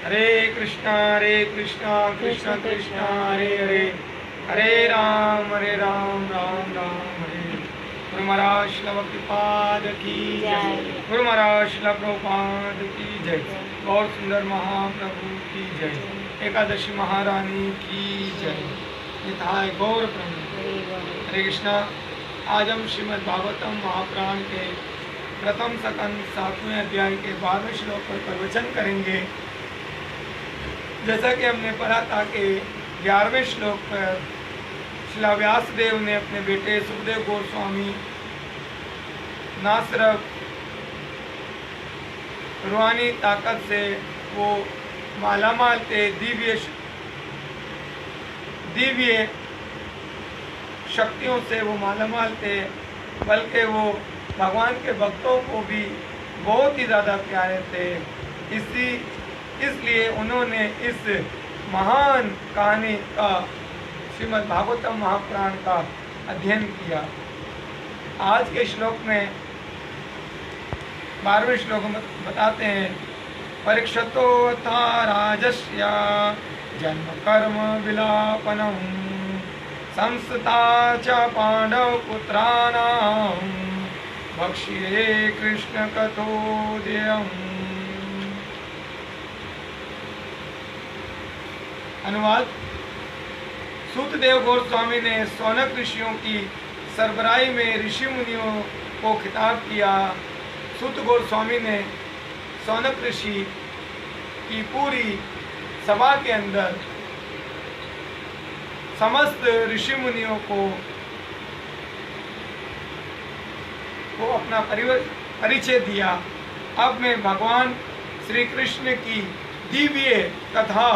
कृष्णा कृष्ण कृष्ण हरे हरे, हरे राम राम राम हरे। गुरु महाराज श्रील भक्तिपाद की जय, गुरु महाराज श्रील प्रभुपाद की जय, गौर सुंदर महाप्रभु की जय, एकादशी महारानी की जय। निताय गौर प्रभु। हरे कृष्णा। आज हम श्रीमद् भागवतम महापुराण के प्रथम सकंद 7वें अध्याय के 12वें श्लोक पर प्रवचन करेंगे। जैसा कि हमने पढ़ा था कि 11वें श्लोक पर श्रील व्यासदेव ने अपने बेटे सुखदेव गोस्वामी ना सिर्फ रूहानी ताकत से वो मालामाल थे, दिव्य शक्तियों से वो मालामाल थे, बल्कि वो भगवान के भक्तों को भी बहुत ही ज़्यादा प्यारे थे। इसलिए उन्होंने इस महान कहानी का, श्रीमद् भागवतम महापुराण का अध्ययन किया। आज के श्लोक में 12वें श्लोक में बताते हैं, परीक्षतो था राजस्य जन्म कर्म विलापनम संस्था च पांडव पुत्राणां भक्ष्ये कृष्ण कथोदयम्। अनुवाद। सूतदेव गोस्वामी ने सौनक ऋषियों की सरबराही में ऋषि मुनियों को खिताब किया। सूत गोस्वामी ने सौनक ऋषि की पूरी सभा के अंदर समस्त ऋषि मुनियों को अपना परिचय दिया। अब मैं भगवान श्री कृष्ण की दिव्य कथा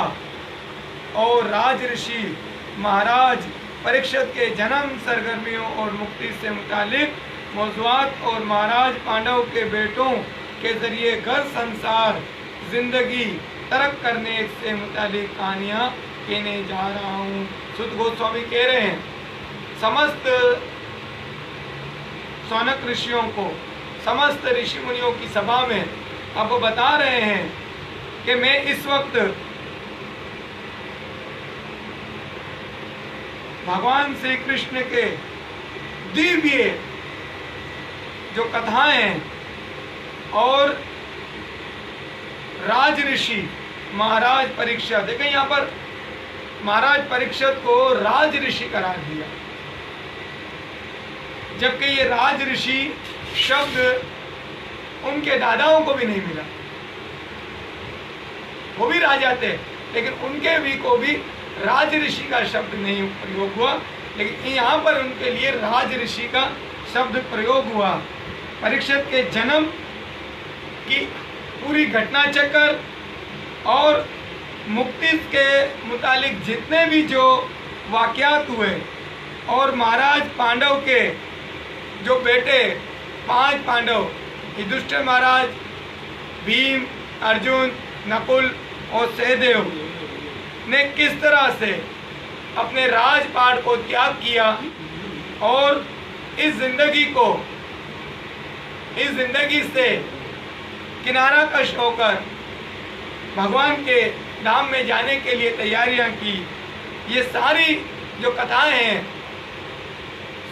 और राज ऋषि महाराज परीक्षित के जन्म, सरगर्मियों और मुक्ति से मुतालिक मौजूद और महाराज पांडव के बेटों के जरिए घर संसार जिंदगी तर्क करने से मुतालिक कहानियाँ कहने जा रहा हूँ। सुत गोस्वामी कह रहे हैं, समस्त सौनक ऋषियों को, समस्त ऋषि मुनियों की सभा में अब वो बता रहे हैं कि मैं इस वक्त भगवान श्री कृष्ण के दिव्य जो कथाएं और राज ऋषि महाराज परीक्षित, देखें यहाँ पर महाराज परीक्षित को राज ऋषि करार दिया, जबकि ये राज ऋषि शब्द उनके दादाओं को भी नहीं मिला। वो भी राजा थे, लेकिन उनके भी को भी राज ऋषि का शब्द नहीं प्रयोग हुआ, लेकिन यहाँ पर उनके लिए राज ऋषि का शब्द प्रयोग हुआ। परीक्षित के जन्म की पूरी घटना चक्र और मुक्ति के मुतालिक जितने भी जो वाक़यात हुए और महाराज पांडव के जो बेटे 5 पांडव, युधिष्ठिर महाराज, भीम, अर्जुन, नकुल और सहदेव ने किस तरह से अपने राजपाट को त्याग किया और इस जिंदगी से किनारा कश होकर भगवान के धाम में जाने के लिए तैयारियां की। ये सारी जो कथाएं हैं,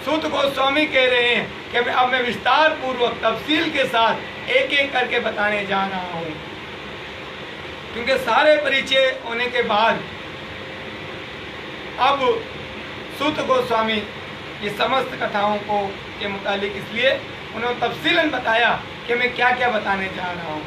सूत गोस्वामी कह रहे हैं कि मैं विस्तार पूर्वक तफसील के साथ एक एक करके बताने जा रहा हूँ, क्योंकि सारे परिचय होने के बाद अब सूत गोस्वामी ये समस्त कथाओं को के मुतालिक इसलिए उन्होंने तफसीलन बताया कि मैं क्या क्या बताने जा रहा हूँ।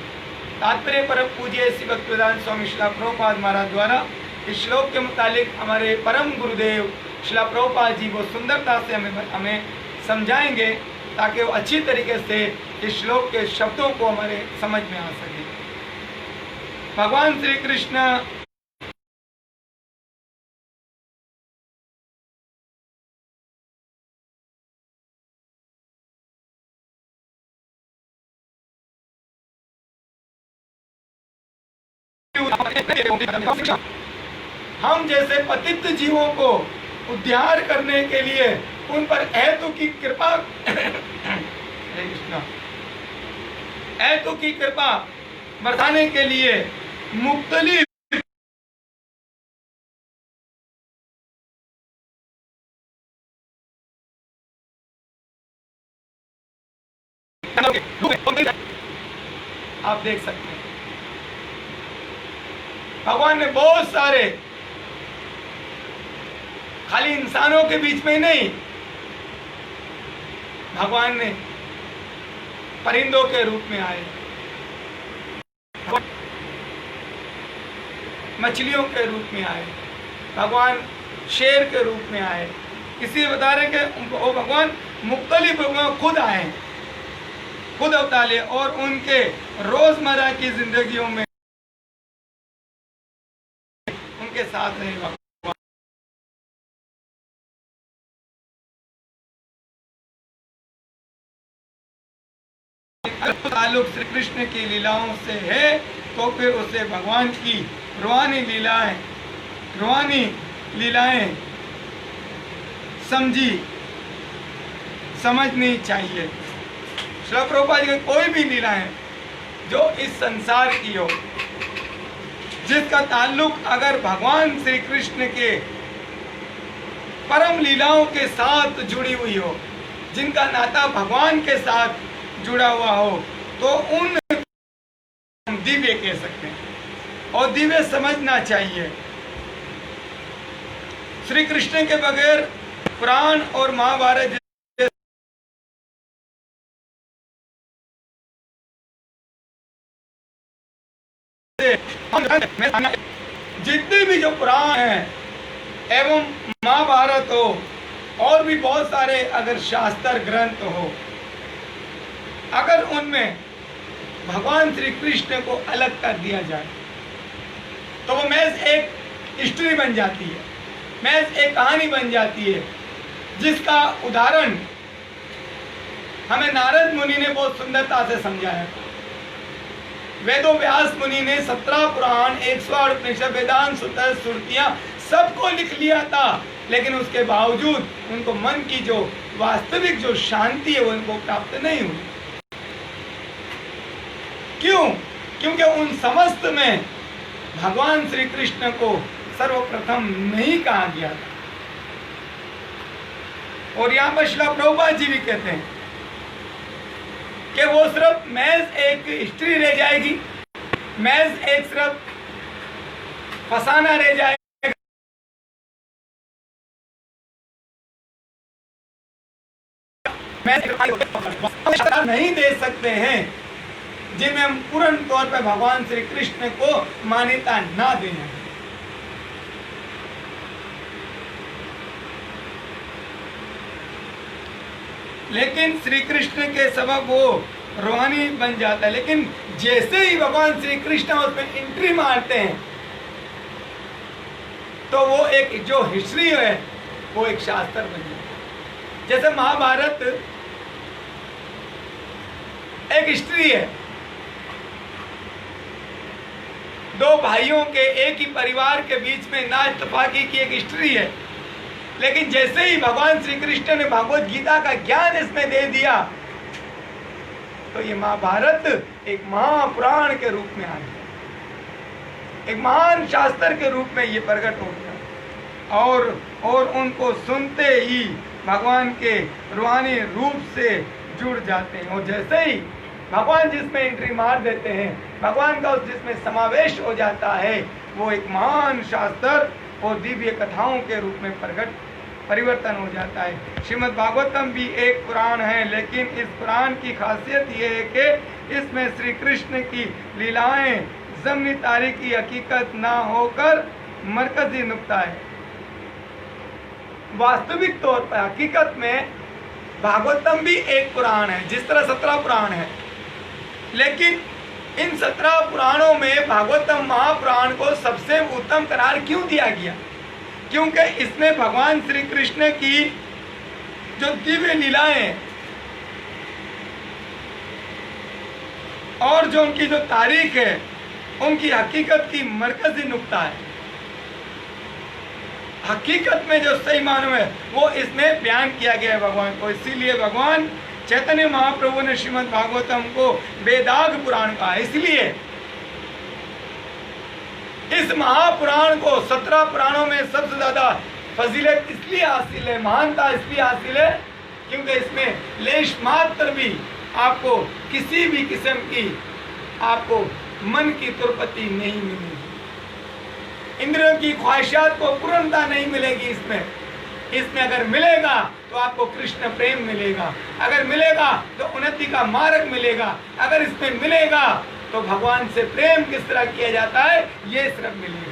तात्पर्य परम पूज्य श्री भक्तिवेदांत स्वामी श्रील प्रभुपाद महाराज द्वारा इस श्लोक के मुतालिक हमारे परम गुरुदेव श्रील प्रभुपाद जी वो सुंदरता से हमें समझाएंगे, ताकि वो अच्छी तरीके से इस श्लोक के शब्दों को हमारे समझ में आ सके। भगवान श्री कृष्ण हम जैसे पतित जीवों को उद्धार करने के लिए उन पर हेतु की कृपा हेतु की कृपा बरसाने के लिए मुख्तलिफ आप देख सकते हैं भगवान ने बहुत सारे, खाली इंसानों के बीच में ही नहीं, भगवान ने परिंदों के रूप में आए, मछलियों के रूप में आए, भगवान शेर के रूप में आए। किसी बता रहे कि वो भगवान मुख्तलिफ खुद आए, खुद अवतारे और उनके रोजमर्रा की जिंदगियों में उनके साथ रहे भगवान। ताल्लुक श्री कृष्ण की लीलाओं से है तो फिर उसे भगवान की रूहानी लीलाएं समझनी चाहिए। श्रील प्रभुपाद की कोई भी लीलाएं जो इस संसार की हो, जिसका ताल्लुक अगर भगवान श्री कृष्ण के परम लीलाओं के साथ जुड़ी हुई हो, जिनका नाता भगवान के साथ जुड़ा हुआ हो, तो उन दिव्य कह सकते हैं और दिव्य समझना चाहिए। श्री कृष्ण के बगैर पुराण और महाभारत जितने भी जो पुराण हैं एवं महाभारत हो और भी बहुत सारे अगर शास्त्र ग्रंथ हो, अगर उनमें भगवान श्री कृष्ण को अलग कर दिया जाए तो वो महज एक हिस्ट्री बन जाती है, महज एक कहानी बन जाती है, जिसका उदाहरण हमें नारद मुनि ने बहुत सुंदरता से समझाया। वेदों व्यास मुनि ने 17 पुराण, 108 उपनिषद, वेदांत सूत्र, श्रुतियां सबको लिख लिया था, लेकिन उसके बावजूद उनको मन की जो वास्तविक जो शांति है वो उनको प्राप्त नहीं हुई। क्यों? क्योंकि उन समस्त में भगवान श्री कृष्ण को सर्वप्रथम नहीं कहा गया था। और यहां पर श्रील प्रभुपाद जी भी कहते हैं कि वो सिर्फ महज एक हिस्ट्री रह जाएगी, महज एक सिर्फ फसाना रह जाएगा, महज नहीं दे सकते हैं जिनमें हम पूर्ण तौर पर भगवान श्री कृष्ण को मान्यता ना देना। लेकिन श्री कृष्ण के सबब वो रूहानी बन जाता है, लेकिन जैसे ही भगवान श्री कृष्ण उसमें एंट्री मारते हैं तो वो एक जो हिस्ट्री है वो एक शास्त्र बन जाता है। जैसे महाभारत एक हिस्ट्री है, दो भाइयों के एक ही परिवार के बीच में ना इत्तेफाकी की एक हिस्ट्री है, लेकिन जैसे ही भगवान श्री कृष्ण ने भगवत गीता का ज्ञान इसमें दे दिया तो ये महाभारत एक महापुराण के रूप में आ गया, एक महान शास्त्र के रूप में ये प्रकट हो गया। और उनको सुनते ही भगवान के रूहानी रूप से जुड़ जाते हैं। और जैसे ही भगवान जिसमें एंट्री मार देते हैं, भगवान का जिसमें समावेश हो जाता है, वो एक महान शास्त्र और दिव्य कथाओं के रूप में परिवर्तन हो जाता है। श्रीमद् भागवतम भी एक पुराण है, लेकिन इस पुराण की खासियत ये है कि इसमें श्री कृष्ण की लीलाएं ज़मीनी तारीख की हकीकत ना होकर मरकजी नुक्ता है। वास्तविक तौर पर हकीकत में भागवतम भी एक पुराण है, जिस तरह 17 पुराण है, लेकिन इन 17 पुराणों में भागवतम महापुराण को सबसे उत्तम करार क्यों दिया गया? क्योंकि इसमें भगवान श्री कृष्ण की जो दिव्य लीलाएं और जो उनकी जो तारीख है, उनकी हकीकत की मरकजी नुक्ता है। हकीकत में जो सही मानो है वो इसमें बयान किया गया है भगवान को। इसीलिए भगवान चैतन्य महाप्रभु ने श्रीमद् भागवतम को वेदाग पुराण कहा। इसलिए इस महापुराण को 17 पुराणों में सबसे ज्यादा फजीलत इसलिए हासिल है, महानता इसलिए हासिल है क्योंकि इसमें लेश मात्र भी आपको किसी भी किस्म की आपको मन की तुरपति नहीं मिलेगी, इंद्रियों की ख्वाहिशात को पूर्णता नहीं मिलेगी। इसमें अगर मिलेगा तो आपको कृष्ण प्रेम मिलेगा, अगर मिलेगा तो उन्नति का मार्ग मिलेगा, अगर इसमें मिलेगा तो भगवान से प्रेम किस तरह किया जाता है ये सिर्फ मिलेगा।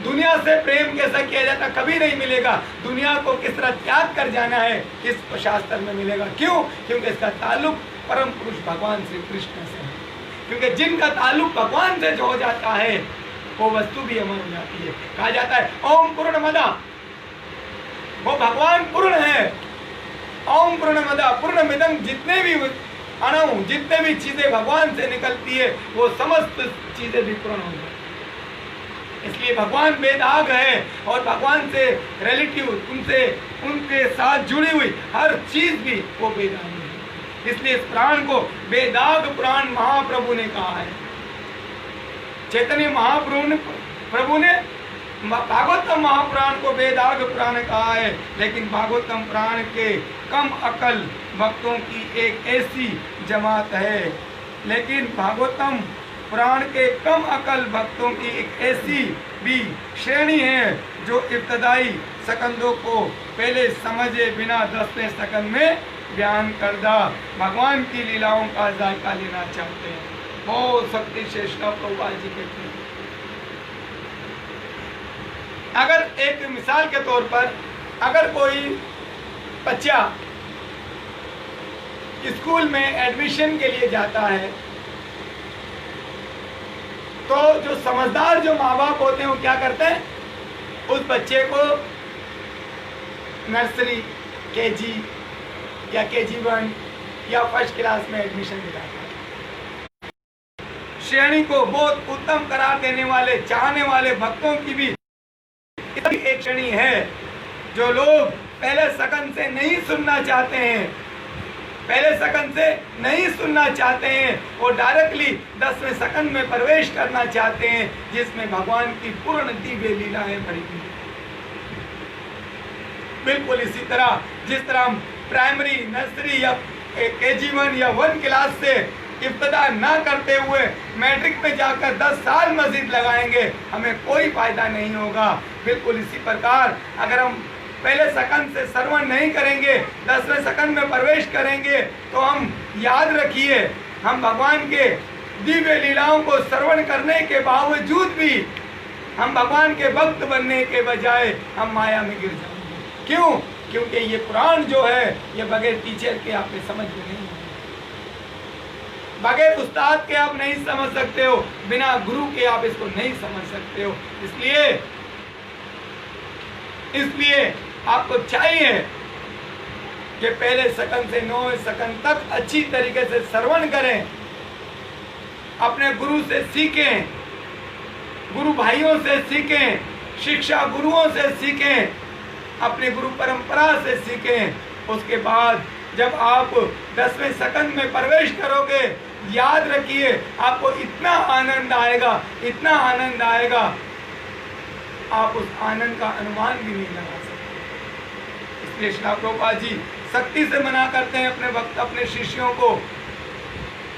दुनिया से प्रेम कैसा किया जाता कभी नहीं मिलेगा। दुनिया को किस तरह त्याग कर जाना है इस शास्त्र में मिलेगा। क्यों? क्योंकि इसका ताल्लुक परम पुरुष भगवान श्री कृष्ण से है, क्योंकि जिनका ताल्लुक भगवान से जो हो जाता है वो वस्तु भी अमर हो जाती है। कहा जाता है ओम पूर्णमदा, वो भगवान पूर्ण है। ओम पूर्णमदा पूर्णमिदं, जितने भी अणु जितने भी चीजें भगवान से निकलती है वो समस्त चीजें भी पूर्ण हो जाती है। इसलिए भगवान बेदाग है और भगवान से रिलेटिव उनके साथ जुड़ी हुई हर चीज भी वो बेदाग है। इसलिए इस पुराण को बेदाग पुराण महाप्रभु ने कहा है। चैतन्य महाप्रभु ने भागवतम महापुराण को बेदाग पुराण कहा है, लेकिन भागवतम पुराण के कम अकल भक्तों की एक ऐसी जमात है, लेकिन भागवतम पुराण के कम अकल भक्तों की एक ऐसी भी श्रेणी है जो इब्तदाई सकंदों को पहले समझे बिना 10वें सकंद में बयान करदा भगवान की लीलाओं का जायका लेना चाहते हैं। बहुत शक्ति शेषनाथ प्रभुपाद जी कहते हैं। अगर एक मिसाल के तौर पर अगर कोई बच्चा स्कूल में एडमिशन के लिए जाता है तो जो समझदार जो माँ बाप होते हैं वो क्या करते हैं, उस बच्चे को नर्सरी, केजी या KG1 या फर्स्ट क्लास में एडमिशन दिलाता है। श्रेणी को बहुत उत्तम करार देने वाले चाहने वाले भक्तों की भी एक श्रेणी है जो लोग पहले सकंद से नहीं सुनना चाहते हैं, पहले सकंद से नहीं सुनना चाहते हैं और डायरेक्टली 10वें सकंद में प्रवेश करना चाहते हैं, जिसमें भगवान की पूर्ण दिव्य लीलाएं भरी हुई हैं। बिल्कुल इसी तरह जिस तरह हम प्राइमरी, नर्सरी या KG1 या 1 क्लास से इब्तदा ना करते हुए मैट्रिक में जाकर 10 साल मजीद लगाएंगे, हमें कोई फायदा नहीं होगा। बिल्कुल इसी प्रकार अगर हम पहले सकंद से श्रवण नहीं करेंगे, 10वें सकंद में प्रवेश करेंगे, तो हम याद रखिए हम भगवान के दिव्य लीलाओं को श्रवण करने के बावजूद भी हम भगवान के भक्त बनने के बजाय हम माया में गिर जाएंगे। क्यों? क्योंकि ये पुराण जो है ये बगैर टीचर के आपने समझ में नहीं, बगैर उस्ताद के आप नहीं समझ सकते हो, बिना गुरु के आप इसको नहीं समझ सकते हो। इसलिए आपको चाहिए कि पहले सकंद से 9वें सकंद तक अच्छी तरीके से श्रवण करें, अपने गुरु से सीखें, गुरु भाइयों से सीखें, शिक्षा गुरुओं से सीखें, अपने गुरु परंपरा से सीखें। उसके बाद जब आप 10वें सकंद में प्रवेश करोगे, याद रखिए आपको इतना आनंद आएगा, इतना आनंद आएगा, आप उस आनंद का अनुमान भी नहीं लगा सकते। इसलिए श्री प्रभुपाद जी सख्ती से मना करते हैं अपने वक्त अपने शिष्यों को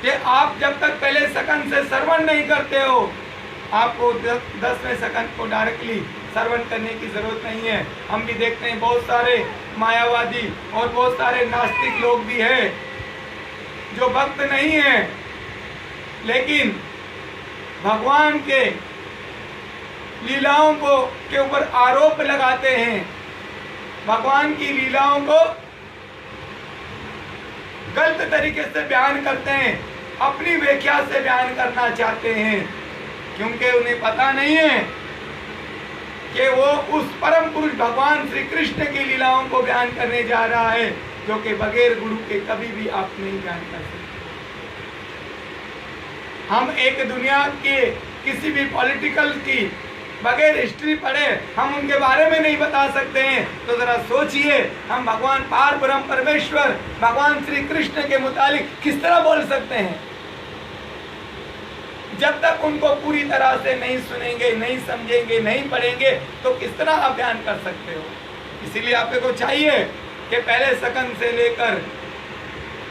कि आप जब तक पहले सकंद से श्रवण नहीं करते हो, आपको 10वें सकंद को डायरेक्टली श्रवण करने की जरूरत नहीं है। हम भी देखते हैं बहुत सारे मायावादी और बहुत सारे नास्तिक लोग भी हैं जो भक्त नहीं हैं, लेकिन भगवान के लीलाओं को के ऊपर आरोप लगाते हैं, भगवान की लीलाओं को गलत तरीके से बयान करते हैं, अपनी व्याख्या से बयान करना चाहते हैं, क्योंकि उन्हें पता नहीं है कि वो उस परम पुरुष भगवान श्री कृष्ण की लीलाओं को बयान करने जा रहा है, जो कि बगैर गुरु के कभी भी आप नहीं बयान कर सकते। हम एक दुनिया के किसी भी पॉलिटिकल की बगैर हिस्ट्री पढ़े हम उनके बारे में नहीं बता सकते हैं, तो जरा सोचिए हम भगवान पार ब्रह्म परमेश्वर भगवान श्री कृष्ण के मुतालिक किस तरह बोल सकते हैं। जब तक उनको पूरी तरह से नहीं सुनेंगे, नहीं समझेंगे, नहीं पढ़ेंगे, तो किस तरह आप ध्यान कर सकते हो। इसीलिए आपको चाहिए कि पहले सकंद से लेकर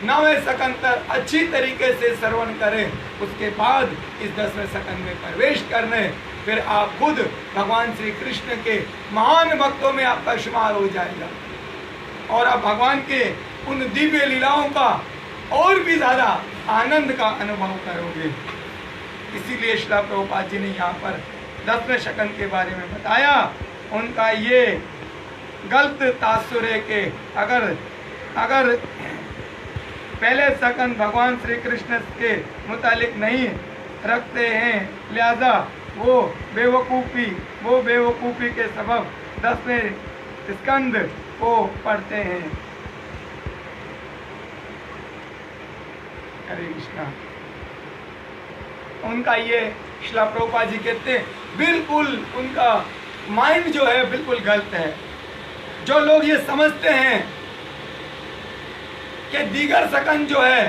9वें सकंद तक अच्छी तरीके से श्रवण करें, उसके बाद इस 10वें सकंद में प्रवेश करने, फिर आप खुद भगवान श्री कृष्ण के महान भक्तों में आपका शुमार हो जाएगा और आप भगवान के उन दिव्य लीलाओं का और भी ज़्यादा आनंद का अनुभव करोगे। इसीलिए श्रील प्रभुपाद जी ने यहाँ पर 10वें सकंद के बारे में बताया। उनका ये गलत तासुर है कि अगर पहले सकंद भगवान श्री कृष्ण के मुतालिक नहीं रखते हैं, लिहाजा वो बेवकूफ़ी के सबब 10वें स्कंद को पढ़ते हैं। हरे कृष्णा। उनका ये श्रील प्रभुपाद जी कहते हैं बिल्कुल उनका माइंड जो है बिल्कुल गलत है। जो लोग ये समझते हैं कि दीगर सकंद जो है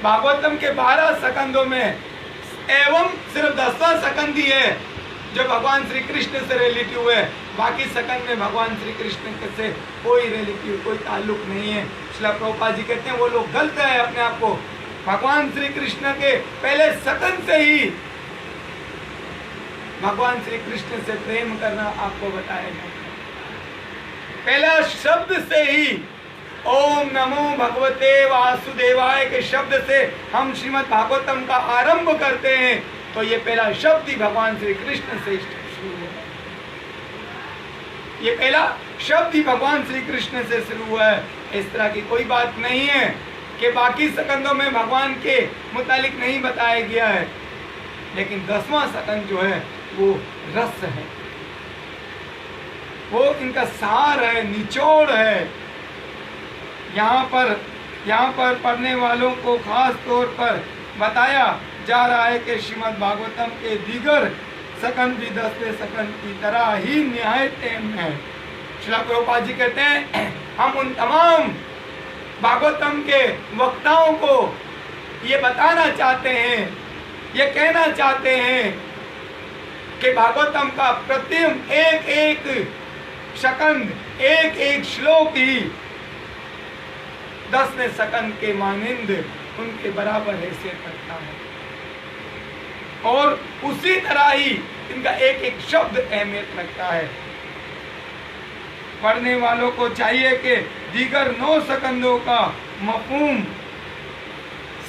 भागवतम के 12 सकंदों में एवं सिर्फ 10वां सकंद ही है जो भगवान श्री कृष्ण से रिलेटिव है, बाकी सकंद में भगवान श्री कृष्ण से कोई रिलेटिव, कोई ताल्लुक नहीं है। श्रील प्रभुपाद जी कहते हैं वो लोग गलत है, अपने आप को भगवान श्री कृष्ण के पहले सकंद से ही भगवान श्री कृष्ण से प्रेम करना आपको बताया गया। पहला शब्द से ही ओम नमो भगवते वासुदेवाय के शब्द से हम श्रीमद् भागवतम का आरंभ करते हैं, तो ये पहला शब्द ही भगवान श्री कृष्ण से शुरू हुआ। ये पहला शब्द ही भगवान श्री कृष्ण से शुरू हुआ है। इस तरह की कोई बात नहीं है कि बाकी सकंदों में भगवान के मुतालिक नहीं बताया गया है, लेकिन 10वां सकंद जो है वो रस है, वो इनका सार है, निचोड़ है। यहाँ पर पढ़ने वालों को खास तौर पर बताया जा रहा है कि श्रीमद् भागवतम के दीगर सकंद भी 10वें सकंद की तरह ही निहायत अहम है। श्रील प्रभुपाद जी कहते हैं हम उन तमाम भागवतम के वक्ताओं को ये बताना चाहते हैं, ये कहना चाहते हैं कि भागवतम का प्रत्येक एक सकंद, एक एक श्लोक ही 10वें सकंद के मानिंद उनके बराबर हैसियत रखता है और उसी तरह ही इनका एक एक शब्द अहमियत रखता है। पढ़ने वालों को चाहिए कि दीगर 9 सकंदों का मफहूम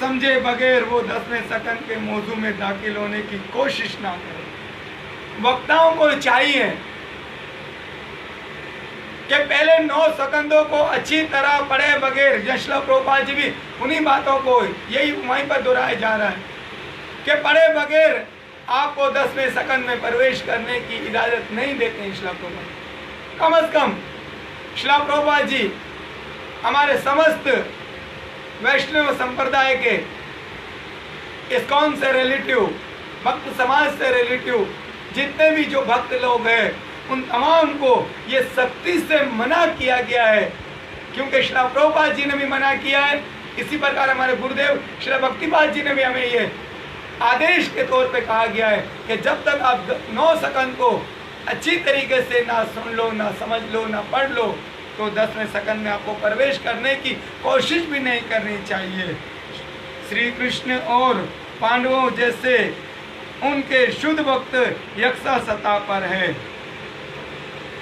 समझे बगैर वो 10वें सकंद के मौजू में दाखिल होने की कोशिश ना करें। वक्ताओं को चाहिए कि पहले 9 सकंदों को अच्छी तरह पढ़े बगैर, श्रील प्रभुपाद जी भी उन्हीं बातों को यही वहीं पर दोहराया जा रहा है कि पढ़े बगैर आपको 10वें सकंद में प्रवेश करने की इजाजत नहीं देते हैं श्रील प्रभुपाद। कम से कम श्रील प्रभुपाद जी हमारे समस्त वैष्णव संप्रदाय के इस्कॉन से रिलेटिव, भक्त समाज से रिलेटिव जितने भी जो भक्त लोग हैं उन तमाम को ये सख्ती से मना किया गया है, क्योंकि श्रील प्रभुपाद जी ने भी मना किया है। इसी प्रकार हमारे गुरुदेव श्री भक्तिपाद जी ने भी हमें ये आदेश के तौर पे कहा गया है कि जब तक आप 9 सकंद को अच्छी तरीके से ना सुन लो, ना समझ लो, ना पढ़ लो, तो 10वें सकंद में आपको प्रवेश करने की कोशिश भी नहीं करनी चाहिए। श्री कृष्ण और पांडवों जैसे उनके शुद्ध भक्त यक्षा सत्ता पर है।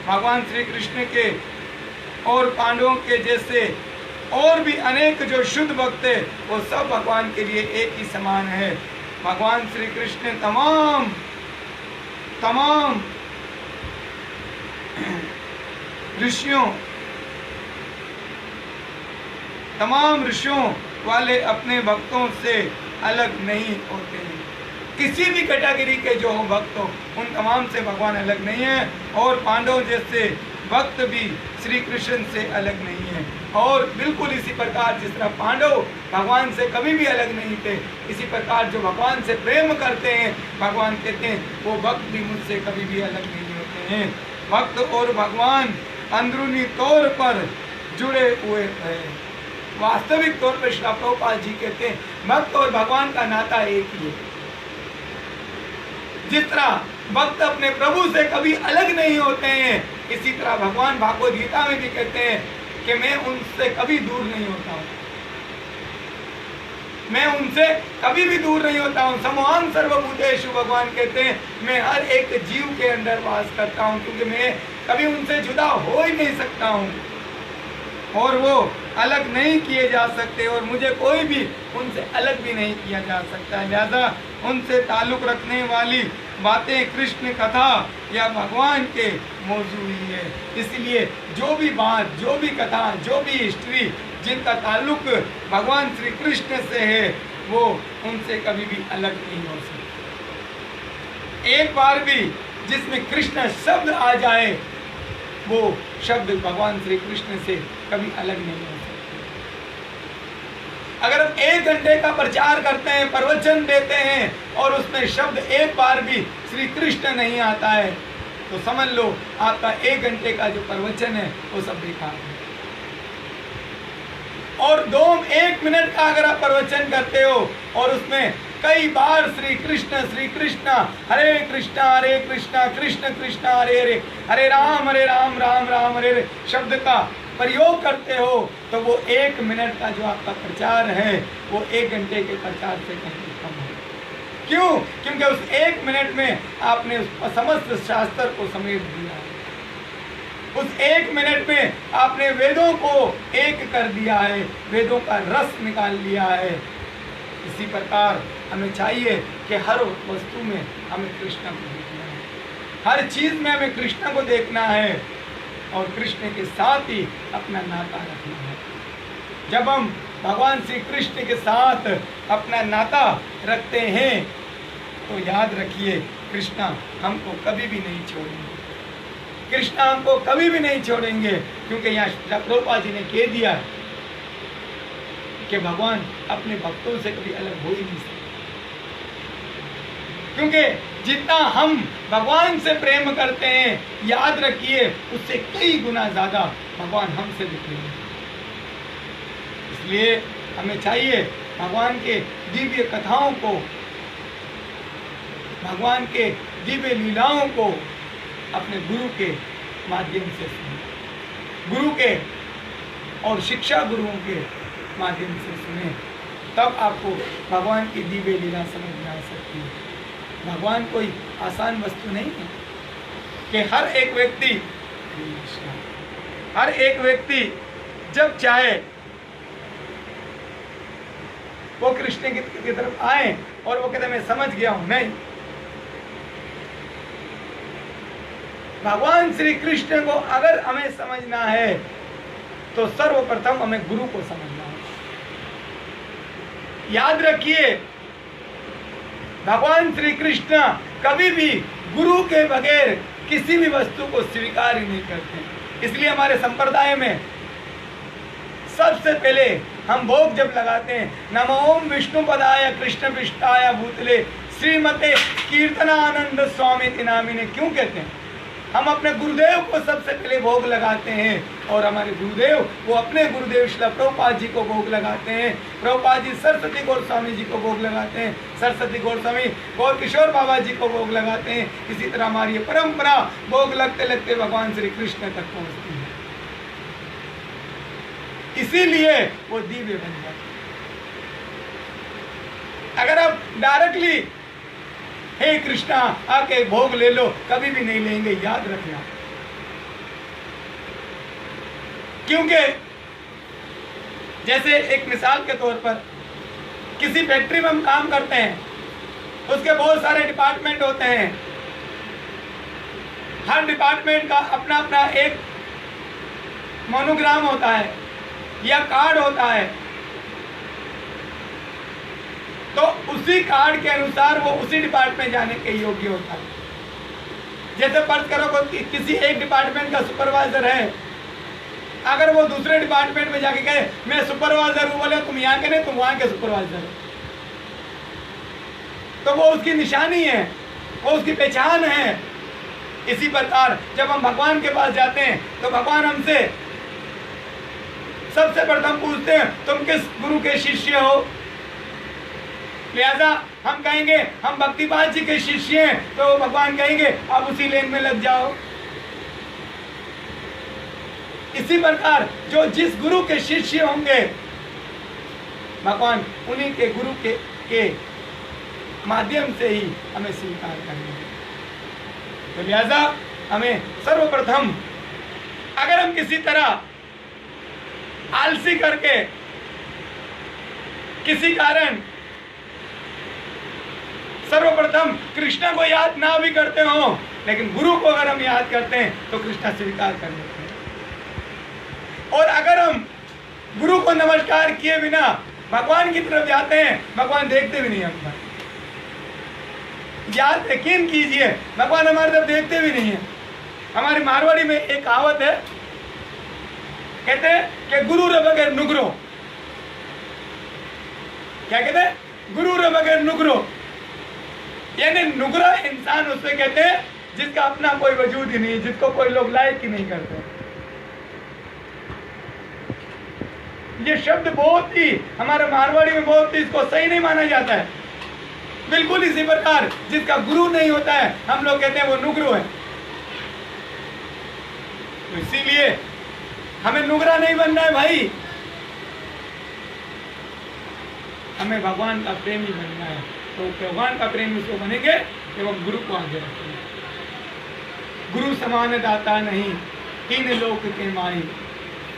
भगवान श्री कृष्ण के और पांडवों के जैसे और भी अनेक जो शुद्ध भक्त है वो सब भगवान के लिए एक ही समान है। भगवान श्री कृष्ण तमाम ऋषियों वाले अपने भक्तों से अलग नहीं होते हैं। किसी भी कैटेगरी के जो हो भक्त हो उन तमाम से भगवान अलग नहीं है, और पांडव जैसे भक्त भी श्री कृष्ण से अलग नहीं है। और बिल्कुल इसी प्रकार जिस तरह पांडव भगवान से कभी भी अलग नहीं थे, इसी प्रकार जो भगवान से प्रेम करते हैं भगवान कहते हैं वो भक्त भी मुझसे कभी भी अलग नहीं होते हैं। भक्त और भगवान अंदरूनी तौर पर जुड़े हुए हैं। वास्तविक तौर पर श्रील प्रभुपाद जी कहते हैं भक्त और भगवान का नाता एक ही है। जिस तरह भक्त अपने प्रभु से कभी अलग नहीं होते हैं, इसी तरह भगवान भागवत गीता में भी कहते हैं कि मैं उनसे कभी दूर नहीं होता हूँ, मैं उनसे कभी भी दूर नहीं होता हूँ। समोहं सर्वभूतेषु, भगवान कहते हैं मैं हर एक जीव के अंदर वास करता हूँ, क्योंकि मैं कभी उनसे जुदा हो ही नहीं सकता हूँ और वो अलग नहीं किए जा सकते और मुझे कोई भी उनसे अलग भी नहीं किया जा सकता। लिहाजा उनसे ताल्लुक़ रखने वाली बातें कृष्ण कथा या भगवान के मौजू ही है। इसलिए जो भी बात, जो भी कथा, जो भी हिस्ट्री जिनका ताल्लुक भगवान श्री कृष्ण से है, वो उनसे कभी भी अलग नहीं हो सकती। एक बार भी जिसमें कृष्ण शब्द आ जाए, वो शब्द भगवान श्री कृष्ण से कभी अलग नहीं हो सकते। अगर हम 1 घंटे का प्रचार करते हैं, प्रवचन देते हैं और उसमें शब्द एक बार भी श्री कृष्ण नहीं आता है, तो समझ लो आपका 1 घंटे का जो प्रवचन है वो सब बेकार है। और 1 मिनट का अगर आप प्रवचन करते हो और उसमें कई बार श्री कृष्ण हरे कृष्णा कृष्ण कृष्ण हरे हरे, हरे राम राम राम हरे हरे शब्द का प्रयोग करते हो, तो वो 1 मिनट का जो आपका प्रचार है वो 1 घंटे के प्रचार से कहीं कम है। क्यों? क्योंकि उस 1 मिनट में आपने उस समस्त शास्त्र को समेट दिया है। उस 1 मिनट में आपने वेदों को एक कर दिया है, वेदों का रस निकाल लिया है। इसी प्रकार हमें चाहिए कि हर वस्तु में हमें कृष्ण को देखना है, हर चीज़ में हमें कृष्ण को देखना है और कृष्ण के साथ ही अपना नाता रखना है। जब हम भगवान श्री कृष्ण के साथ अपना नाता रखते हैं तो याद रखिए कृष्ण हमको कभी भी नहीं छोड़ेंगे, कृष्ण हमको कभी भी नहीं छोड़ेंगे। क्योंकि यहाँ प्रभुपाद जी ने कह दिया कि भगवान अपने भक्तों से कभी अलग हो ही नहीं सकते, क्योंकि जितना हम भगवान से प्रेम करते हैं, याद रखिए उससे कई गुना ज़्यादा भगवान हमसे भी प्रेम करते हैं। इसलिए हमें चाहिए भगवान के दिव्य कथाओं को, भगवान के दिव्य लीलाओं को अपने गुरु के माध्यम से सुने, गुरु के और शिक्षा गुरुओं के माध्यम से सुने, तब आपको भगवान की दिव्य लीला समझ में आ सकती है। भगवान कोई आसान वस्तु नहीं है कि हर एक व्यक्ति जब चाहे वो कृष्ण की तरफ आए और वो कहते मैं समझ गया हूं। नहीं, भगवान श्री कृष्ण को अगर हमें समझना है तो सर्वप्रथम हमें गुरु को समझना है। याद रखिए भगवान श्री कृष्ण कभी भी गुरु के बगैर किसी भी वस्तु को स्वीकार ही नहीं करते। इसलिए हमारे संप्रदाय में सबसे पहले हम भोग जब लगाते हैं, नमो ओम विष्णु पदाय कृष्ण पृष्ठाय भूतले श्रीमते कीर्तनानंद स्वामी नामिने, क्यों कहते हैं? हम अपने गुरुदेव को सबसे पहले भोग लगाते हैं और हमारे गुरुदेव वो अपने गुरुदेव श्रील प्रभुपाद जी को भोग लगाते हैं। प्रभुपाद जी सरस्वती गोस्वामी जी को भोग लगाते हैं, सरस्वती गोस्वामी गौर किशोर बाबा जी को भोग लगाते हैं। इसी तरह हमारी ये परंपरा भोग लगते लगते भगवान श्री कृष्ण तक पहुँचती है, इसीलिए वो दिव्य बन जाते हैं। अगर आप डायरेक्टली हे कृष्णा आके भोग ले लो, कभी भी नहीं लेंगे, याद रखना। क्योंकि जैसे एक मिसाल के तौर पर किसी फैक्ट्री में हम काम करते हैं, उसके बहुत सारे डिपार्टमेंट होते हैं, हर डिपार्टमेंट का अपना अपना एक मोनोग्राम होता है या कार्ड होता है, तो उसी कार्ड के अनुसार वो उसी डिपार्टमेंट जाने के योग्य होता है। जैसे फर्ज करो किसी एक डिपार्टमेंट का सुपरवाइजर है, अगर वो दूसरे डिपार्टमेंट में जाके कहे मैं सुपरवाइजर हूँ, बोले तुम यहाँ के नहीं तुम वहाँ के सुपरवाइजर हो, तो वो उसकी निशानी है, वो उसकी पहचान है। इसी प्रकार जब हम भगवान के पास जाते हैं तो भगवान हमसे सबसे प्रथम पूछते हैं तुम किस गुरु के शिष्य हो, लिहाजा हम कहेंगे हम भक्तिपाद जी के शिष्य हैं, तो भगवान कहेंगे आप उसी लेन में लग जाओ। इसी प्रकार जो जिस गुरु के शिष्य होंगे, भगवान उन्हीं के गुरु के माध्यम से ही हमें स्वीकार करेंगे। तो लिहाजा हमें सर्वप्रथम अगर हम किसी तरह आलसी करके किसी कारण सर्वप्रथम कृष्ण को याद ना भी करते हो, लेकिन गुरु को अगर हम याद करते हैं तो कृष्ण स्वीकार कर लेते हैं। और अगर हम गुरु को नमस्कार किए बिना भगवान की तरफ जाते हैं, भगवान देखते भी नहीं हम। याद यकीन कीजिए, भगवान हमारी तरफ देखते भी नहीं है। हमारी मारवाड़ी में एक कहावत है, कहते हैं कि गुरु रे बगैर नुगरो। क्या कहते हैं? गुरु रे बगैर नुगरो, यानी नुगरा इंसान उससे कहते हैं जिसका अपना कोई वजूद ही नहीं, जिसको कोई लोग लायक ही नहीं करते। ये शब्द बहुत ही हमारे मारवाड़ी में बहुत ही इसको सही नहीं माना जाता है। बिल्कुल इसी प्रकार जिसका गुरु नहीं होता है हम लोग कहते हैं वो नुगरो है। तो इसीलिए हमें नुगरा नहीं बनना है भाई, हमें भगवान का प्रेमी बनना है। तो भगवान का प्रेमी उसको बनेंगे एवं गुरु को आगे रखेंगे। गुरु समान दाता नहीं तीन लोक के माई।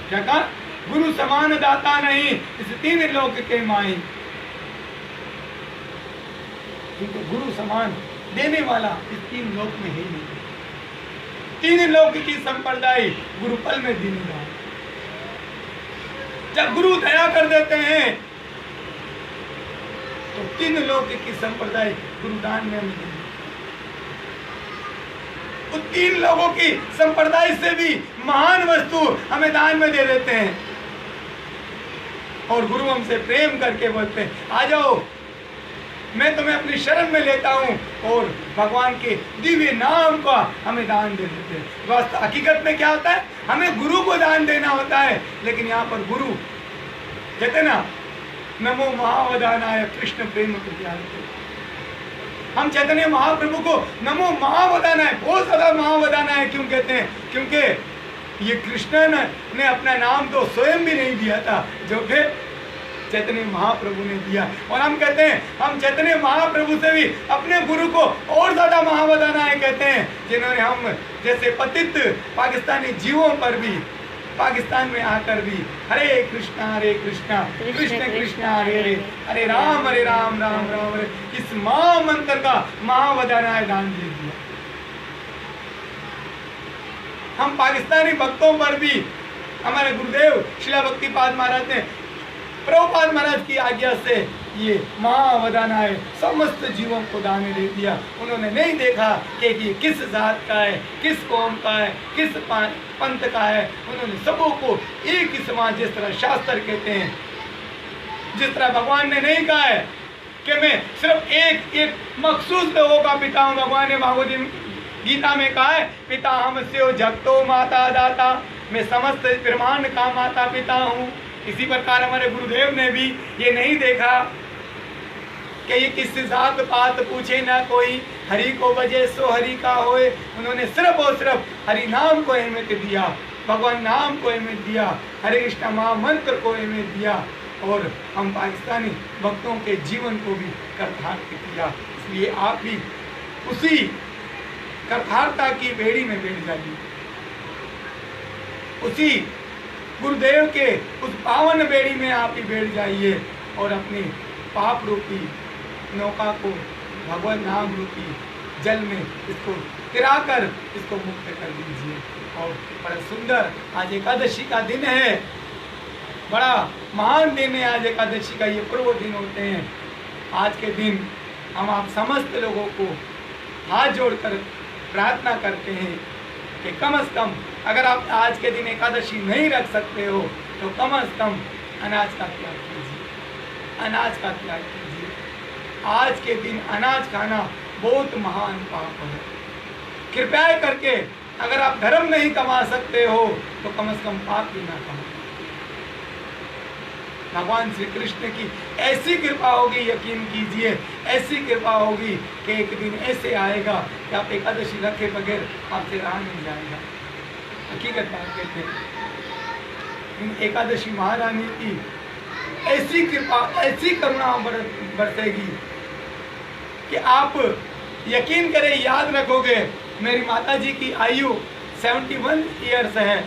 क्या कहा? गुरु समान दाता नहीं इस तीन लोक के माई। क्योंकि गुरु समान देने वाला इस तीन लोक में ही नहीं। तीन लोक की संप्रदाय गुरु पल में दीनदार। जब गुरु दया कर देते हैं तो तीन लोक की संप्रदाय गुरुदान में मिलती है। उन तीन लोगों की संप्रदाय से भी महान वस्तु हमें दान में दे देते हैं। और गुरु हमसे प्रेम करके बोलते हैं आ जाओ, मैं तुम्हें अपनी शरण में लेता हूं, और भगवान के दिव्य नाम का हमें दान दे देते हैं। बस हकीकत में क्या होता है, हमें गुरु को दान देना होता है, लेकिन यहाँ पर गुरु कहते ना नमो महावदानाय कृष्ण प्रेम प्रत्यार्थे। हम चैतन्य महाप्रभु को नमो महावदानाय, बहुत ज्यादा महावदानाय क्यों कहते हैं? क्योंकि ये कृष्ण ने अपना नाम तो स्वयं भी नहीं दिया था, जो कि चैतन्य महाप्रभु ने दिया। और हम कहते हैं हम चैतन्य महाप्रभु से भी अपने गुरु को और ज्यादा महावदानाय कहते हैं, जिन्होंने हम जैसे पतित पाकिस्तानी जीवों पर भी पाकिस्तान में आकर भी हरे कृष्णा कृष्ण कृष्ण हरे हरे, हरे राम राम राम हरे, इस महामंत्र का महावदानाय दान दे दिया। हम पाकिस्तानी भक्तों पर भी हमारे गुरुदेव शिला भक्तिपाद महाराज ने प्रभुपाद महाराज की आज्ञा से ये महावदानाय समस्त जीवों को दान दे दिया। उन्होंने नहीं देखा कि ये किस जात का है, किस कौम का है, किस पंथ का है। उन्होंने सबों को एक ही समान, जिस तरह शास्त्र कहते हैं, जिस तरह भगवान ने नहीं कहा है कि मैं सिर्फ एक मखसूस लोगों का पिता हूँ। भगवान ने भगवद गीता में कहा है पिता हमस्यो जगतो माता दाता, मैं समस्त ब्रह्मांड का माता पिता हूँ। इसी प्रकार हमारे गुरुदेव ने भी ये नहीं देखा कि ये किस जात पात पूछे ना कोई, हरि को बजे सो हरि का होए। उन्होंने सिर्फ और सिर्फ हरि नाम को अहमियत दिया, भगवान नाम को अहमियत दिया, हरे कृष्ण महामंत्र को अहमियत दिया। और हम पाकिस्तानी भक्तों के जीवन को भी कर्तार्थ किया। इसलिए आप भी उसी कर्तार्थता की बेड़ी में बैठ जाइए, उसी गुरुदेव के उस पावन बेड़ी में आप ही बैठ जाइए, और अपनी पाप रूपी नौका को भगवान नाम रूपी जल में इसको गिराकर इसको मुक्त कर दीजिए। और बड़ा सुंदर आज एकादशी का दिन है, बड़ा महान दिन है आज एकादशी का। ये पूर्व दिन होते हैं। आज के दिन हम आप समस्त लोगों को हाथ जोड़कर प्रार्थना करते हैं कि कम से कम अगर आप आज के दिन एकादशी नहीं रख सकते हो तो कम से कम अनाज का त्याग कीजिए, अनाज का त्याग कीजिए। आज के दिन अनाज खाना बहुत महान पाप है। कृपया करके अगर आप धर्म नहीं कमा सकते हो तो कम से कम पाप भी ना कमाओ। भगवान श्री कृष्ण की ऐसी कृपा होगी, यकीन कीजिए ऐसी कृपा होगी कि एक दिन ऐसे आएगा कि आप एकादशी रखे बगैर आपसे रहा नहीं जाएगा। हकीकत बात कहते हैं, एकादशी महारानी की ऐसी कृपा, ऐसी करुणा बरसेगी कि आप यकीन करें, याद रखोगे। मेरी माता जी की आयु 71 ईयर्स है।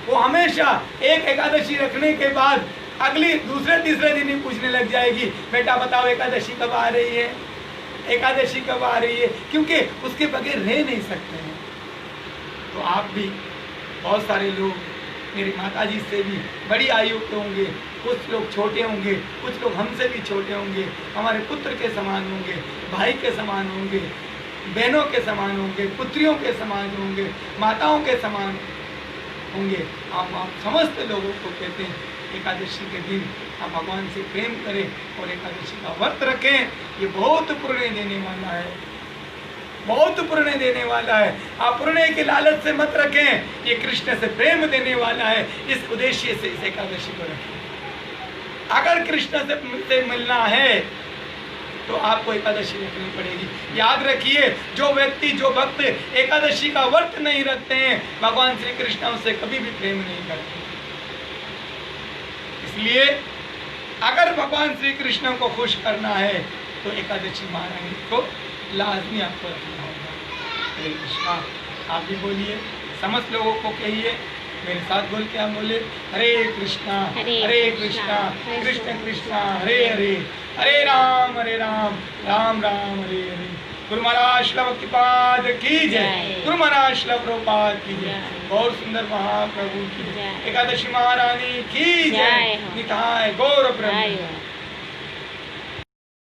वो हमेशा एक एकादशी रखने के बाद अगली दूसरे तीसरे दिन ही पूछने लग जाएगी, बेटा बताओ एकादशी कब आ रही है, एकादशी कब आ रही है, क्योंकि उसके बगैर रह नहीं सकते हैं। तो आप भी, बहुत सारे लोग मेरी माता जी से भी बड़ी आयु के होंगे, कुछ लोग छोटे होंगे, कुछ लोग हमसे भी छोटे होंगे, हमारे पुत्र के समान होंगे, भाई के समान होंगे, बहनों के समान होंगे, पुत्रियों के समान होंगे, माताओं के समान होंगे। आप समस्त लोगों को कहते हैं एकादशी के दिन आप भगवान से प्रेम करें और एकादशी का व्रत रखें। ये बहुत पुण्य देने वाला है, बहुत पुण्य देने वाला है। आप पुण्य के लालच से मत रखें, ये कृष्ण से प्रेम देने वाला है। इस उद्देश्य से इस एकादशी को रखें। अगर कृष्ण से मिलना है तो आपको एकादशी रखनी पड़ेगी। याद रखिए, जो व्यक्ति, जो भक्त एकादशी का व्रत नहीं रखते हैं, भगवान श्री कृष्ण उससे कभी भी प्रेम नहीं करते। इसलिए अगर भगवान श्री कृष्ण को खुश करना है तो एकादशी महारानी को लाजमी आपको रखना होगा। हरे कृष्णा। आप भी बोलिए, समस्त लोगों को कहिए, मेरे साथ बोल के आप बोले, हरे कृष्णा हरे कृष्णा कृष्ण कृष्णा हरे हरे, हरे राम राम राम हरे हरे। गुरु महाराज श्रील भक्तिपाद की जय, गुरु महाराज श्रील प्रभुपाद की जय, गौर सुंदर महाप्रभु की जय, एकादशी महारानी की जय, निताय गौर ब्रह्म।